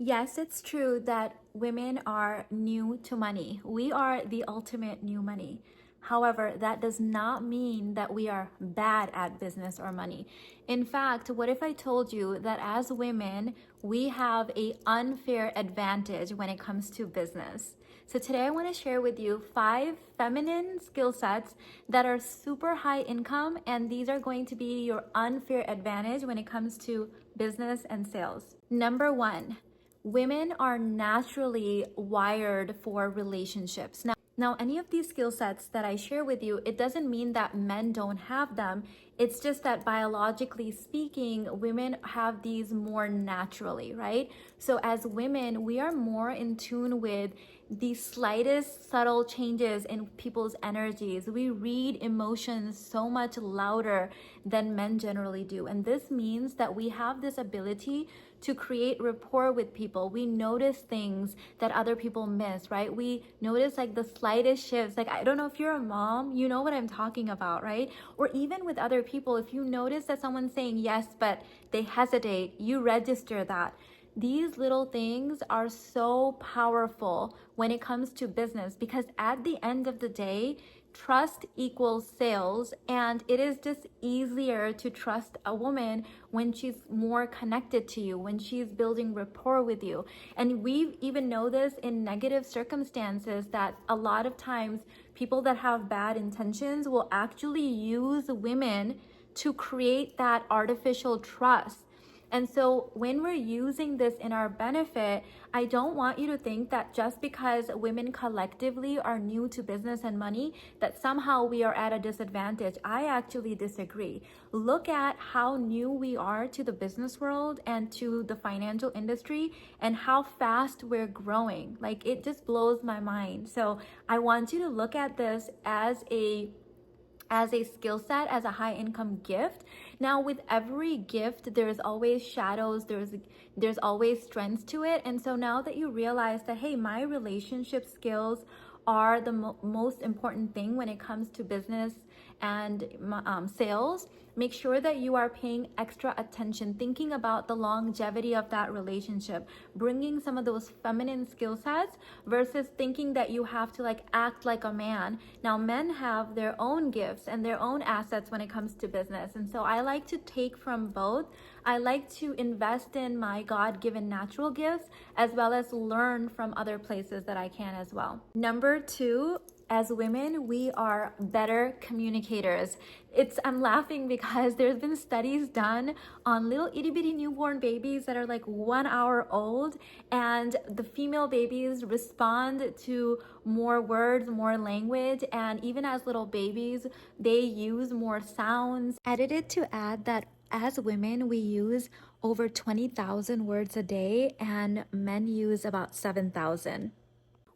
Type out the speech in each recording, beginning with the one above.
Yes, it's true that women are new to money. We are the ultimate new money. However, that does not mean that we are bad at business or money. In fact, what if I told you that as women, we have an unfair advantage when it comes to business? So today I want to share with you 5 feminine skill sets that are super high income, and these are going to be your unfair advantage when it comes to business and sales. Number 1, women are naturally wired for relationships. Now, any of these skill sets that I share with you, it doesn't mean that men don't have them. It's just that biologically speaking, women have these more naturally, right? So as women, we are more in tune with the slightest subtle changes in people's energies. We read emotions so much louder than men generally do. And this means that we have this ability to create rapport with people. We notice things that other people miss, right? We notice like the slightest shifts. Like, I don't know if you're a mom, you know what I'm talking about, right? Or even with other people, if you notice that someone's saying yes, but they hesitate, you register that. These little things are so powerful when it comes to business, because at the end of the day, trust equals sales, and it is just easier to trust a woman when she's more connected to you, when she's building rapport with you. And we even know this in negative circumstances, that a lot of times people that have bad intentions will actually use women to create that artificial trust. And so when we're using this in our benefit, I don't want you to think that just because women collectively are new to business and money, that somehow we are at a disadvantage. I actually disagree. Look at how new we are to the business world and to the financial industry, and how fast we're growing. Like, it just blows my mind. So I want you to look at this as a skill set, as a high income gift. Now, with every gift, there's always shadows, there's always strengths to it. And so now that you realize that, hey, my relationship skills are the most important thing when it comes to business and sales, make sure that you are paying extra attention, thinking about the longevity of that relationship, bringing some of those feminine skill sets versus thinking that you have to like act like a man. Now, men have their own gifts and their own assets when it comes to business. And so I like to take from both. I like to invest in my God-given natural gifts, as well as learn from other places that I can as well. Number 2, as women, we are better communicators. I'm laughing because there's been studies done on little itty bitty newborn babies that are like 1 hour old, and the female babies respond to more words, more language, and even as little babies, they use more sounds. Edited to add that as women, we use over 20,000 words a day, and men use about 7,000.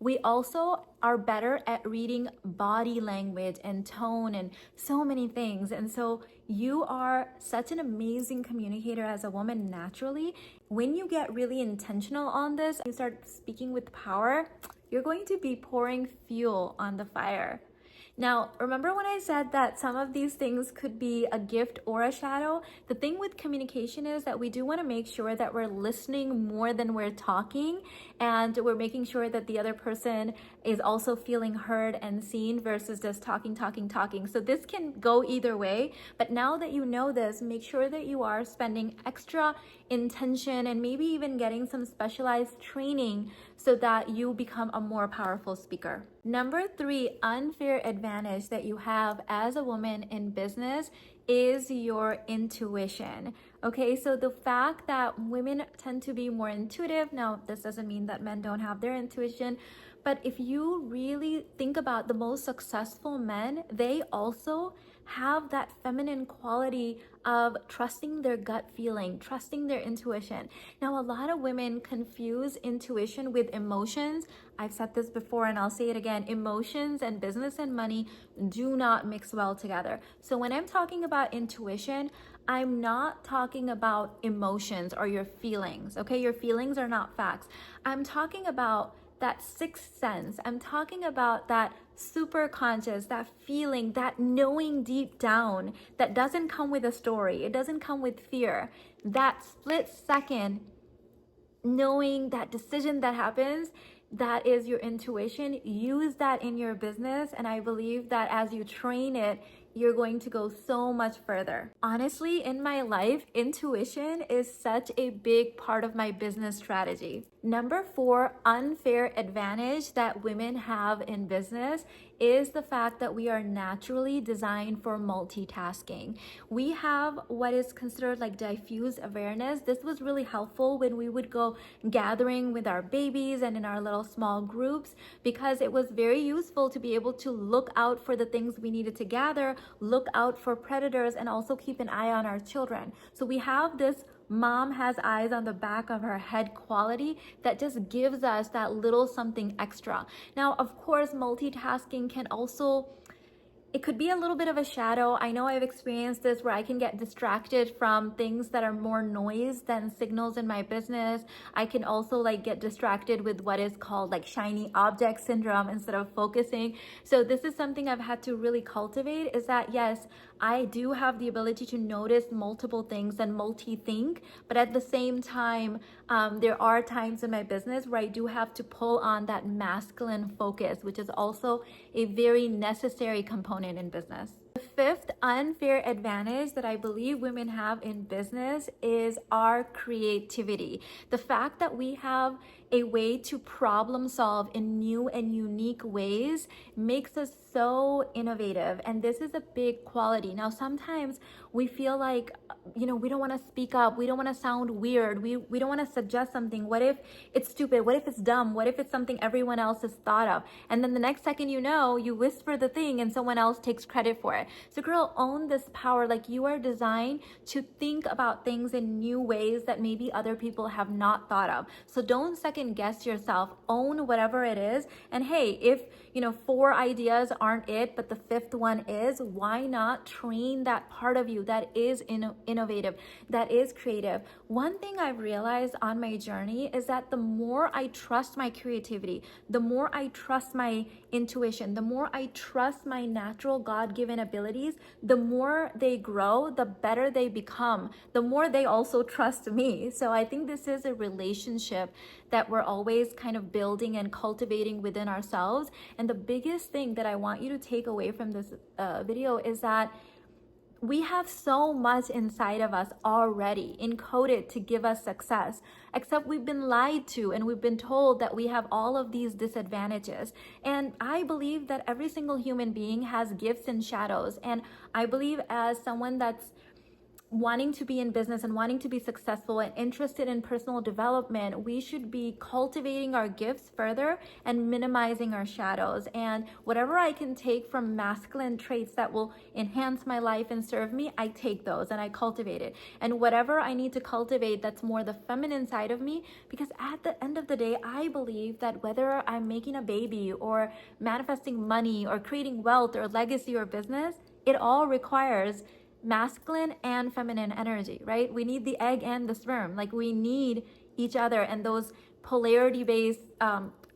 We also are better at reading body language and tone and so many things. And so you are such an amazing communicator as a woman naturally. When you get really intentional on this, you start speaking with power, you're going to be pouring fuel on the fire. Now, remember when I said that some of these things could be a gift or a shadow? The thing with communication is that we do want to make sure that we're listening more than we're talking, and we're making sure that the other person is also feeling heard and seen versus just talking. So this can go either way, but now that you know this, make sure that you are spending extra intention and maybe even getting some specialized training so that you become a more powerful speaker. Number 3 unfair advantage that you have as a woman in business is your intuition. Okay, so the fact that women tend to be more intuitive, now this doesn't mean that men don't have their intuition, but if you really think about the most successful men, they also have that feminine quality of trusting their gut feeling, trusting their intuition. Now, a lot of women confuse intuition with emotions. I've said this before and I'll say it again. Emotions and business and money do not mix well together. So when I'm talking about intuition, I'm not talking about emotions or your feelings, okay? Your feelings are not facts. I'm talking about that sixth sense. I'm talking about that super conscious, that feeling, that knowing deep down that doesn't come with a story. It doesn't come with fear. That split second knowing that decision that happens, that is your intuition. Use that in your business. And I believe that as you train it, you're going to go so much further. Honestly, in my life, intuition is such a big part of my business strategy. Number 4, unfair advantage that women have in business is the fact that we are naturally designed for multitasking. We have what is considered like diffuse awareness. This was really helpful when we would go gathering with our babies and in our little small groups, because it was very useful to be able to look out for the things we needed to gather, look out for predators, and also keep an eye on our children. So we have this mom has eyes on the back of her head quality that just gives us that little something extra. Now, of course, multitasking can also, it could be a little bit of a shadow. I know I've experienced this where I can get distracted from things that are more noise than signals in my business. I can also like get distracted with what is called like shiny object syndrome instead of focusing. So this is something I've had to really cultivate, is that yes, I do have the ability to notice multiple things and multi-think, but at the same time, there are times in my business where I do have to pull on that masculine focus, which is also a very necessary component in business. The 5th unfair advantage that I believe women have in business is our creativity. The fact that we have a way to problem solve in new and unique ways makes us so innovative, and this is a big quality. Now, sometimes we feel like, we don't want to speak up, we don't want to sound weird, we don't want to suggest something. What if it's stupid? What if it's dumb? What if it's something everyone else has thought of? And then the next second you whisper the thing and someone else takes credit for it. So girl, own this power. Like, you are designed to think about things in new ways that maybe other people have not thought of. So don't second guess yourself, own whatever it is. And hey, if 4 ideas aren't it, but the 5th one is, why not train that part of you that is innovative, that is creative? One thing I've realized on my journey is that the more I trust my creativity, the more I trust my intuition, the more I trust my natural God-given abilities, the more they grow, the better they become, the more they also trust me. So I think this is a relationship that we're always kind of building and cultivating within ourselves. And the biggest thing that I want you to take away from this video is that we have so much inside of us already encoded to give us success, except we've been lied to and we've been told that we have all of these disadvantages. And I believe that every single human being has gifts and shadows. And I believe, as someone that's wanting to be in business and wanting to be successful and interested in personal development, we should be cultivating our gifts further and minimizing our shadows. And whatever I can take from masculine traits that will enhance my life and serve me, I take those and I cultivate it. And whatever I need to cultivate that's more the feminine side of me, because at the end of the day, I believe that whether I'm making a baby or manifesting money or creating wealth or legacy or business, it all requires masculine and feminine energy, right? We need the egg and the sperm. Like, we need each other and those polarity-based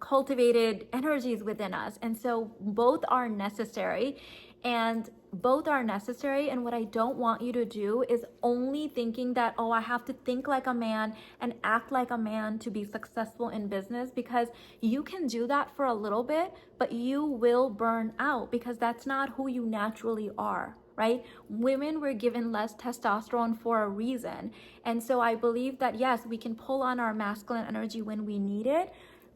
cultivated energies within us. And so both are necessary. And what I don't want you to do is only thinking that, oh, I have to think like a man and act like a man to be successful in business, because you can do that for a little bit, but you will burn out, because that's not who you naturally are. Right? Women were given less testosterone for a reason. And so I believe that yes, we can pull on our masculine energy when we need it,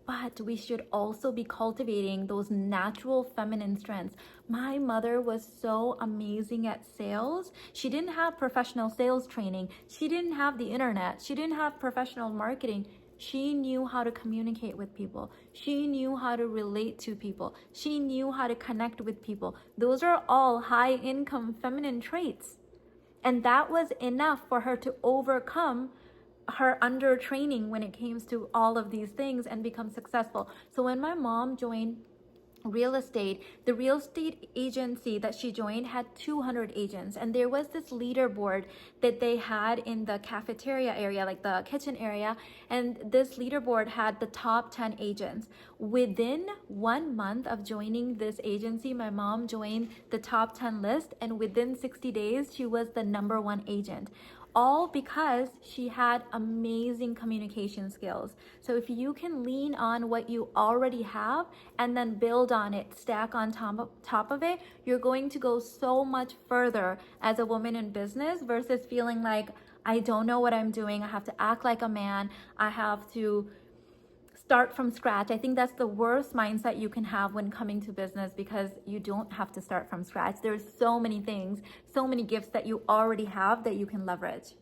but we should also be cultivating those natural feminine strengths. My mother was so amazing at sales. She didn't have professional sales training. She didn't have the internet. She didn't have professional marketing. She knew how to communicate with people. She knew how to relate to people. She knew how to connect with people. Those are all high income feminine traits. And that was enough for her to overcome her under training when it came to all of these things and become successful. So when my mom joined real estate, the real estate agency that she joined had 200 agents, and there was this leaderboard that they had in the cafeteria area, like the kitchen area, and this leaderboard had the top 10 agents. Within 1 month of joining this agency, my mom joined the top 10 list, and within 60 days she was the #1 agent. all because she had amazing communication skills. So if you can lean on what you already have and then build on it, stack on top of it, you're going to go so much further as a woman in business versus feeling like, I don't know what I'm doing. I have to act like a man. I have to start from scratch. I think that's the worst mindset you can have when coming to business, because you don't have to start from scratch. There's so many things, so many gifts that you already have that you can leverage.